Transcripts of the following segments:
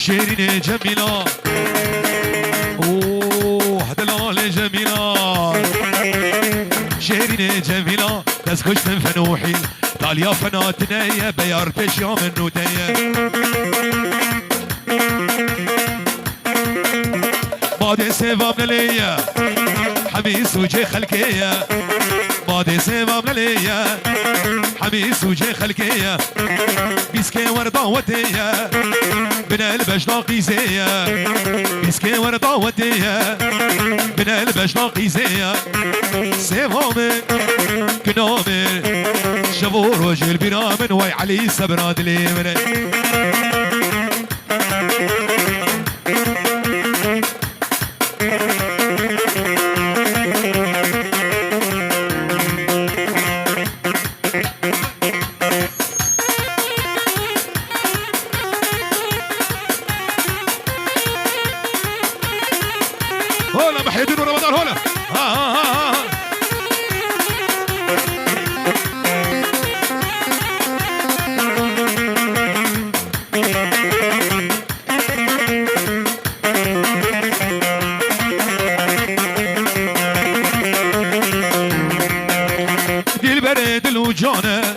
شيرين جميلة اوه دلال جميلة شيرين جميلة تسكش من فنوحي قال يا فناتنا يا بيارتش يا من نوتيا بعد سيفام ليا حميس وجه خلكية بعد سيفام ليا حميس وجه خلكية بيسكي ورطة وتيا من البجناقي زيا بيسكي ورطة وتيا من البجناقي زيا سيفام كنامر شبور وجه البرامن وي علي سبراد ليمن هولا محيدين رمضان هولا دل برد الوجانه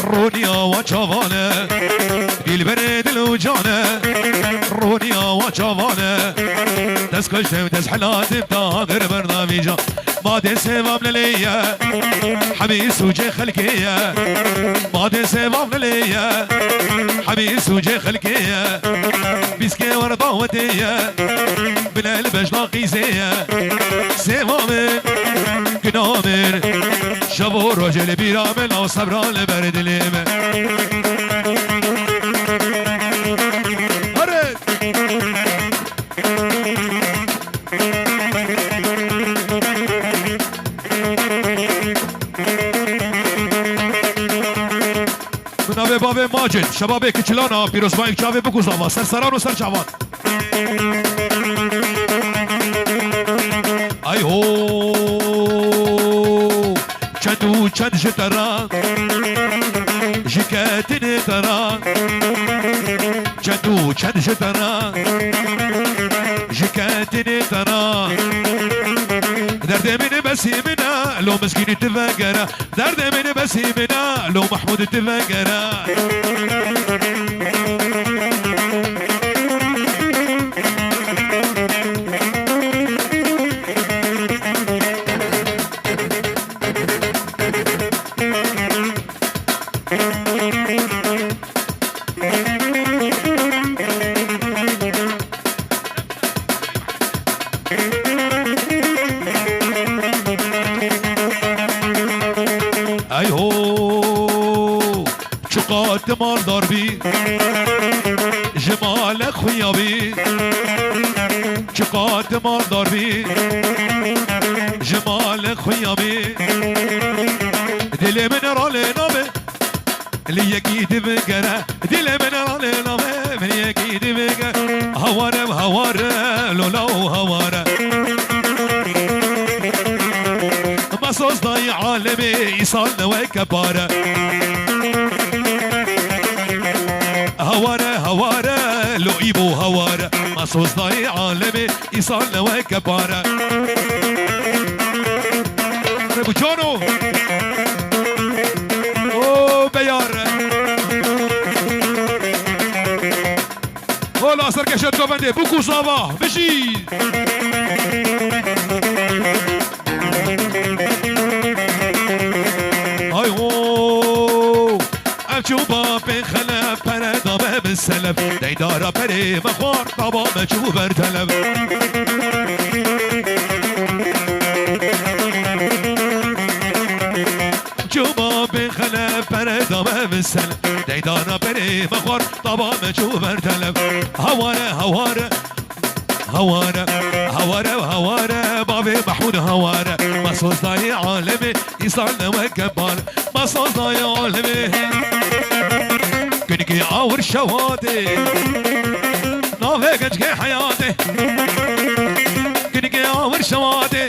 رونيا وجوانه دل برد الوجانه رونيا وجوانه تسكشت وتزحلات بتاغر برنامجا بعد سباب ليا حميس وجه خلكية بعد سباب ليا حميس وجه خلكية بيسكي ورطة وتيا من البجناقي زيا سباب كنامر شبور رجل بيرامل او صبران لبرد ليمه منابه بابه ماجد شباب کچلانا پیروزمایی چاوه بگوزاوا سرسران و سرچاوان ای هو چندو چند جتران جکتن تران چندو چند جتران جکتن تران درد من بسيمنا لو مسكين تفقرا درد من بسيمنا لو محمود تفقرا ای هو چقدر مالدار بی جمال خویابی چقدر مالدار بی جمال خویابی دل من را لنامه لیکی دبگره دل من را لنامه من یکی دبگره هوارم هواره لولاو هواره مصوص ضاي عالمي يصالنا وكبارة هوارة هوارة لو إيبو هوارة مصوص ضاي عالمي يصالنا وكبارة أبو جونو أوه بيار ولا سركشت كوفندي بوكو صابا مشي ای هو افجوبا به خلف پردامه به سلف دیدارا پری مخوار طبا مجو بر طلب جوبا به خلف پردامه به سلف دیدارا پری مخوار طبا مجو بر طلب هواره هواره هواره هواره هواره بابي محمود هواره مصوص ضاي عالمي يصالنا وكبار مصوص ضاي عالمي كنكي عاور شواتي نافي كنكي حياتي كنكي عاور شواتي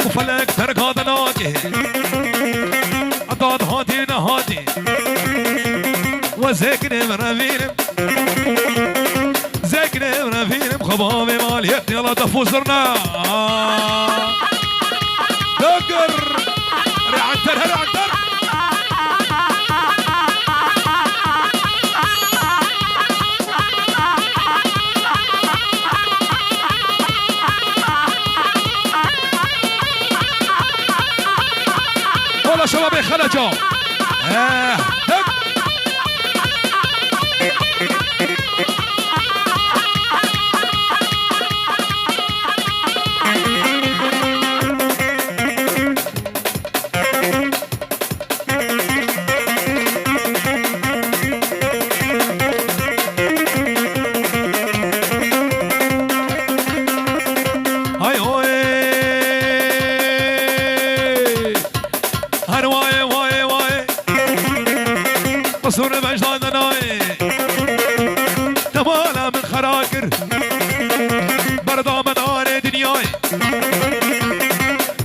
وفلك ترك هذا ناتي عطاد هاتي نهاتي وزكني مرافينم يلا دفوزرنا دقر رعنتر رعنتر والله شباب خلجوا دق مصر مجدان ناي تمالا من خراكر بردا من آن دنياي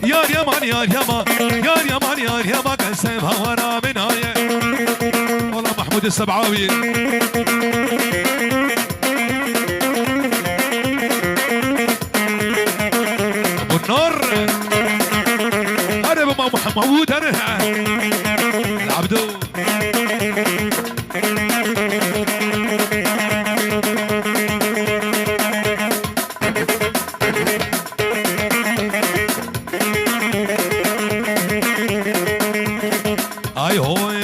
يار يمان يار يمان يار يمان يار يمان قسم هوانا من آي والله محمود السبعاوي ابو النار انا ابو محمود انا العبدو اي هوي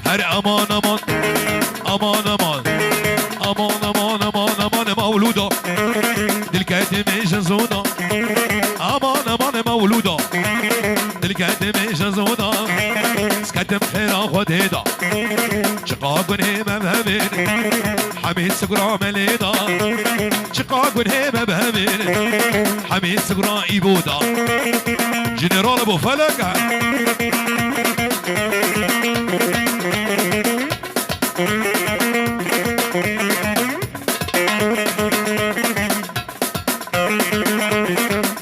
هر امان امان امان امان امان امان امان امان مولودا دلكاتي مجزودا امان امان مولودا دلكاتي مجزودا سكتم خير خديدا شقاق هيما بهمين حميد سقرا مليدا شقاق هيما بهمين حميد سقرا ايبودا جنرال ابو فلق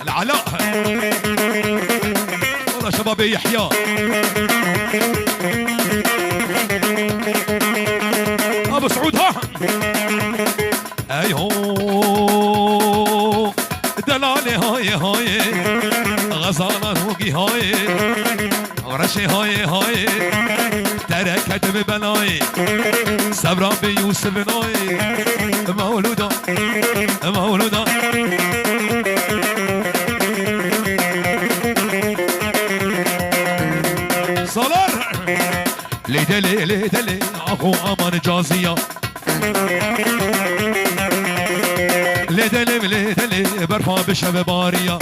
العلاء والله شبابي يحيى ابو سعود ها اي هو دلالي هاي هاي غزالة روقي هاي غرشي هاي هاي تركت ببلاي صبرا بيوسف ناي مولودا مولودا صلار ليدلي ليدلي اخو امان جازية ليدلي ليدلي برفع بشب بارية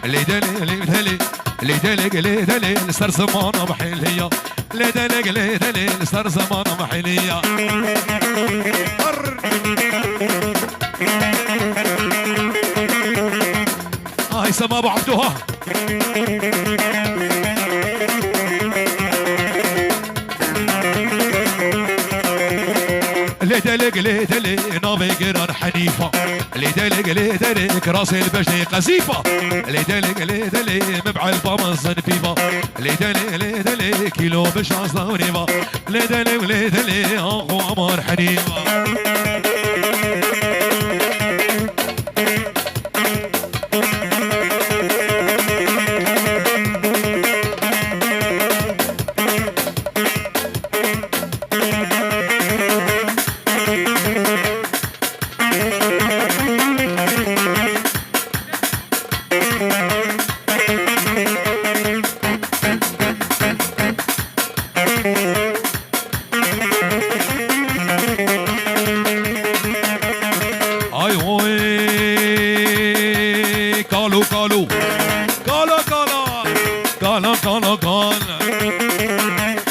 ليدلي ليدلي ليدلي ليدلي لسر زمانة محلية ليدلي ليدلي لسر زمانة محلية هاي سما ابو عبدوها ليدلق ليدلق نافي قرار حنيفة ليدلق ليدلق راس البجني قزيفة ليدلق ليدلق مبع البامن صنفيفة ليدلق ليدلق كيلو بشعص ونيفة ليدلق ليدلق اخو عمار حنيفة قالوا قالوا قالوا قالوا قالوا قالوا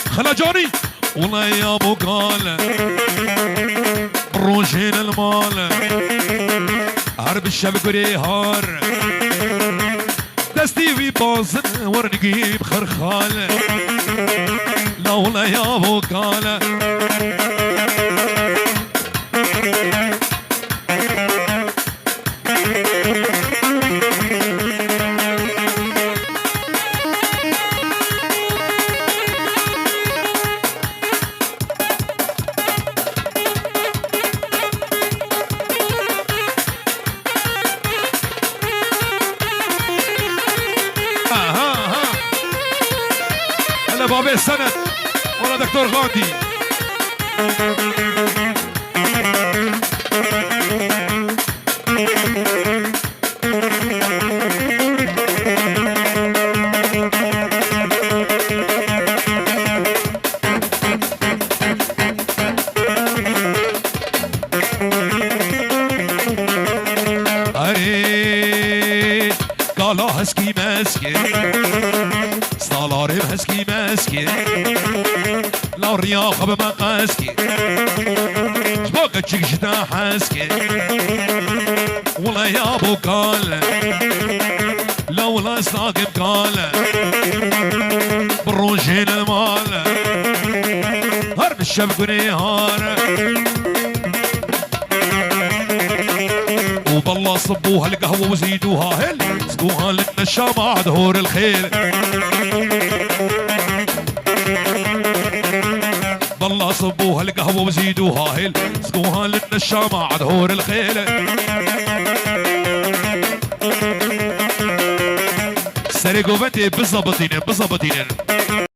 خلجاني والله يا ابو قال روشين المال هرب الشبك ريهار دستي في بازن ورنقيب خرخال لا والله يا ابو قال بابي السند ولا دكتور غاندي. قالا هسکی مسکی سالارم هسکی مسکی لا رياضة بمقاسكي شباك تشيك شتا حاسكي والله يا ابو قال لا والله ساقب قال بروجين المال هرب الشبك ونهار وبالله صبوها القهوة وزيدوها هل سقوها للنشا مع دهور الخيل بالله صبوها القهوة وزيدوها هل سقوها للنشا مع دهور الخيل سرقوا بنتي بالظبطين بالظبطين